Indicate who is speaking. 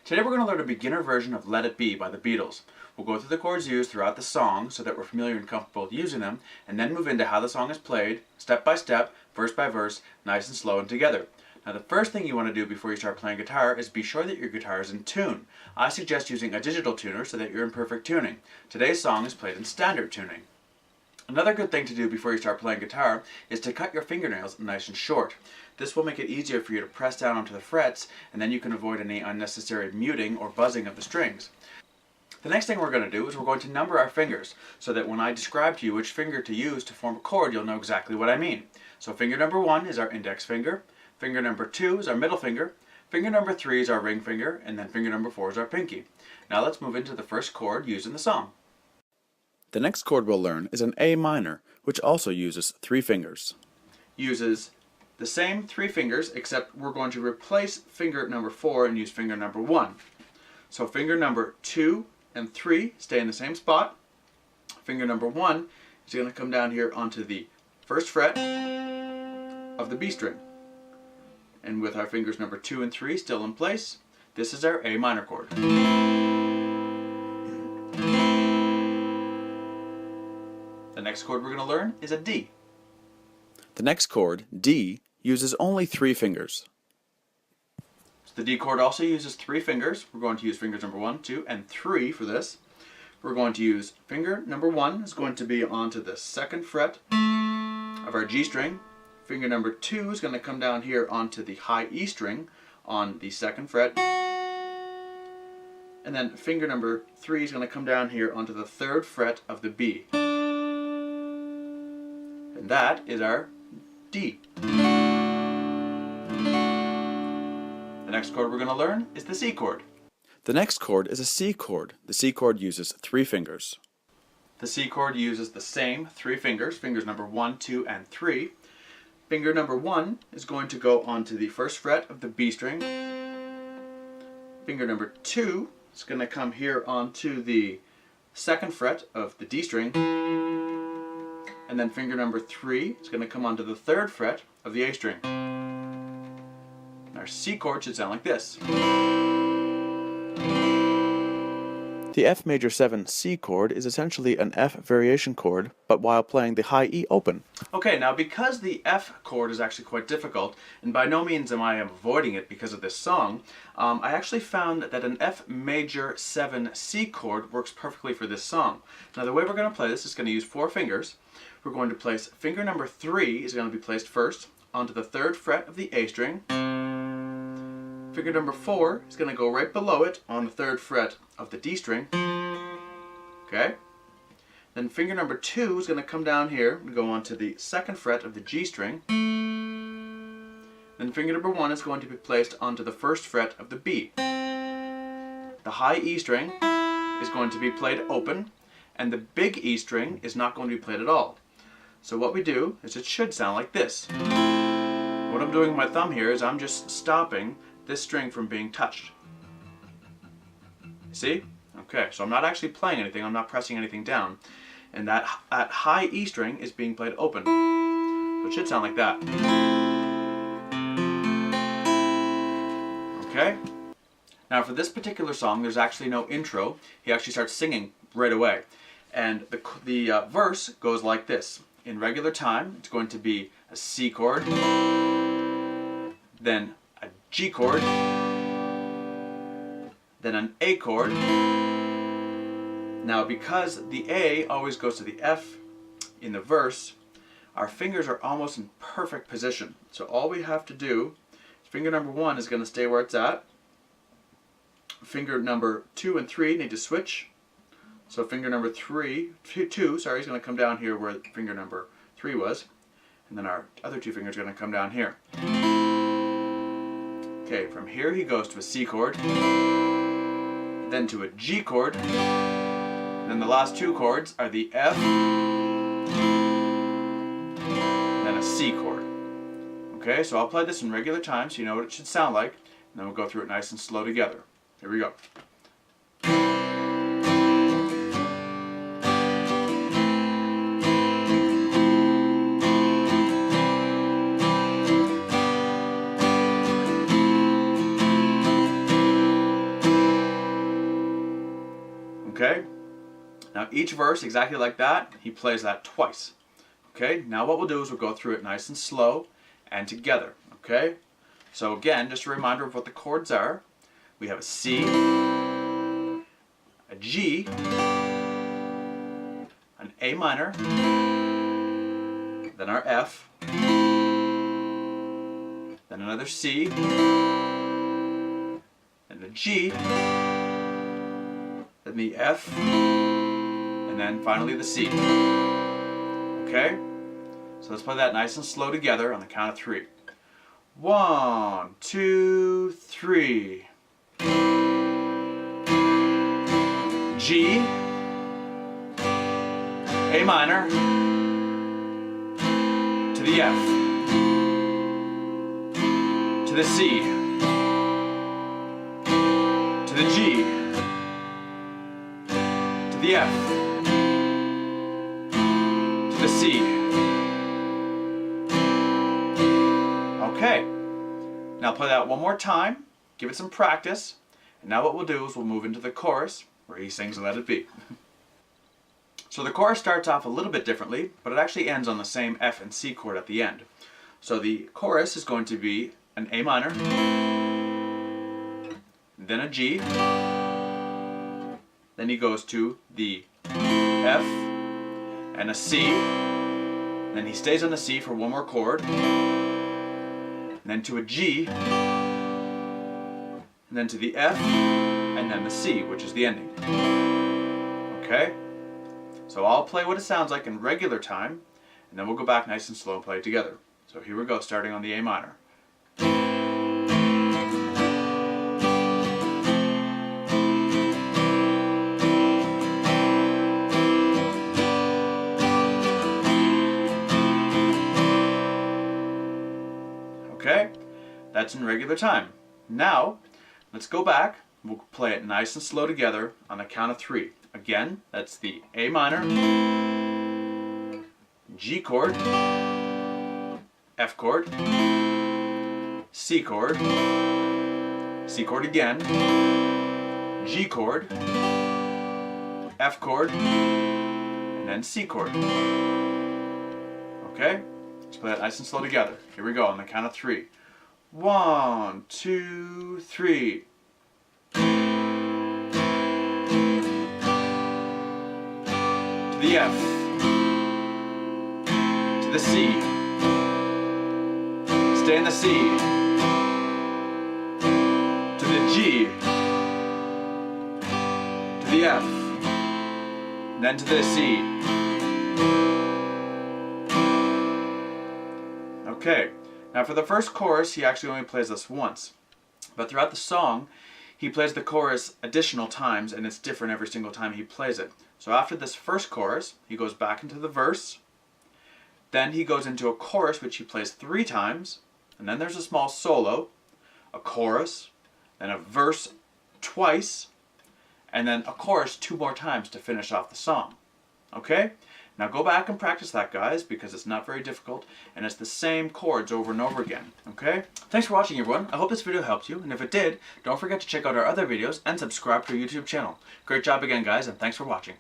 Speaker 1: Today we're going to learn a beginner version of Let It Be by the Beatles. We'll go through the chords used throughout the song so that we're familiar and comfortable using them, and then move into how the song is played, step by step, verse by verse, nice and slow and together. Now the first thing you want to do before you start playing guitar is be sure that your guitar is in tune. I suggest using a digital tuner so that you're in perfect tuning. Today's song is played in standard tuning. Another good thing to do before you start playing guitar is to cut your fingernails nice and short. This will make it easier for you to press down onto the frets, and then you can avoid any unnecessary muting or buzzing of the strings. The next thing we're going to do is we're going to number our fingers so that when I describe to you which finger to use to form a chord, you'll know exactly what I mean. So finger number 1 is our index finger, finger number 2 is our middle finger, finger number 3 is our ring finger, and then finger number 4 is our pinky. Now let's move into the first chord used in the song.
Speaker 2: The next chord we'll learn is an A minor, which also uses 3 fingers.
Speaker 1: Uses the same 3 fingers, except we're going to replace finger number 4 and use finger number 1. So finger number 2 and 3 stay in the same spot. Finger number 1 is going to come down here onto the first fret of the B string. And with our fingers number 2 and 3 still in place, this is our A minor chord. The next chord we're going to learn is a D.
Speaker 2: The next chord, D, uses only 3 fingers.
Speaker 1: So the D chord also uses 3 fingers. We're going to use fingers number 1, 2, and 3 for this. We're going to use finger number 1 is going to be onto the 2nd fret of our G string. Finger number 2 is going to come down here onto the high E string on the 2nd fret. And then finger number 3 is going to come down here onto the 3rd fret of the B. And that is our D. The next chord we're going to learn is the C chord.
Speaker 2: The next chord is a C chord. The C chord uses 3 fingers.
Speaker 1: The C chord uses the same 3 fingers, fingers number 1, 2, and 3. Finger number 1 is going to go onto the 1st fret of the B string. Finger number 2 is going to come here onto the 2nd fret of the D string. And then finger number 3 is going to come onto the 3rd fret of the A string. And our C chord should sound like this.
Speaker 2: The F major 7 C chord is essentially an F variation chord, but while playing the high E open.
Speaker 1: Okay, now because the F chord is actually quite difficult, and by no means am I avoiding it because of this song, I actually found that an F major 7 C chord works perfectly for this song. Now the way we're going to play this is going to use 4 fingers. We're going to place finger number 3 is going to be placed first onto the 3rd fret of the A string. Finger number 4 is going to go right below it on the 3rd fret of the D string. Okay? Then finger number 2 is going to come down here and go onto the 2nd fret of the G string. Then finger number 1 is going to be placed onto the 1st fret of the B. The high E string is going to be played open, and the big E string is not going to be played at all. So what we do is it should sound like this. What I'm doing with my thumb here is I'm just stopping this string from being touched. See? Okay, so I'm not actually playing anything, I'm not pressing anything down. And that high E string is being played open. So it should sound like that. Okay? Now for this particular song, there's actually no intro. He actually starts singing right away. And the verse goes like this. In regular time, it's going to be a C chord, then a G chord, then an A chord. Now because the A always goes to the F in the verse, our fingers are almost in perfect position. So all we have to do is finger number 1 is going to stay where it's at. Finger number 2 and 3 need to switch. So finger number 2 is going to come down here where finger number 3 was. And then our other 2 fingers are going to come down here. Okay, from here he goes to a C chord, then to a G chord, and then the last 2 chords are the F, and then a C chord. Okay, so I'll play this in regular time so you know what it should sound like, and then we'll go through it nice and slow together. Here we go. Okay? Now each verse, exactly like that, he plays that twice. Okay? Now what we'll do is we'll go through it nice and slow and together. Okay? So again, just a reminder of what the chords are. We have a C, a G, an A minor, then our F, then another C, then a G, then the F, and then finally the C. Okay? So let's play that nice and slow together on the count of 3. 1, 2, 3. G, A minor, to the F, to the C, to the G, to the F, to the C. Okay, now play that one more time, give it some practice, and now what we'll do is we'll move into the chorus where he sings Let It Be. So the chorus starts off a little bit differently, but it actually ends on the same F and C chord at the end. So the chorus is going to be an A minor, then a G, then he goes to the F and a C, then he stays on the C for one more chord, and then to a G, and then to the F, and then the C, which is the ending. Okay? So I'll play what it sounds like in regular time, and then we'll go back nice and slow and play it together. So here we go, starting on the A minor. Okay? That's in regular time. Now, let's go back. We'll play it nice and slow together on the count of 3. Again, that's the A minor, G chord, F chord, C chord, C chord again, G chord, F chord, and then C chord. Okay? Let's play that nice and slow together. Here we go on the count of 3. 1, 2, 3. To the F, to the C, stay in the C, to the G, to the F, then to the C. Okay, now for the first chorus, he actually only plays this once, but throughout the song, he plays the chorus additional times, and it's different every single time he plays it. So after this first chorus, he goes back into the verse, then he goes into a chorus which he plays 3 times, and then there's a small solo, a chorus, then a verse twice, and then a chorus 2 more times to finish off the song. Okay? Now go back and practice that, guys, because it's not very difficult, and it's the same chords over and over again. Okay? Thanks for watching, everyone. I hope this video helped you, and if it did, don't forget to check out our other videos and subscribe to our YouTube channel. Great job again, guys, and thanks for watching.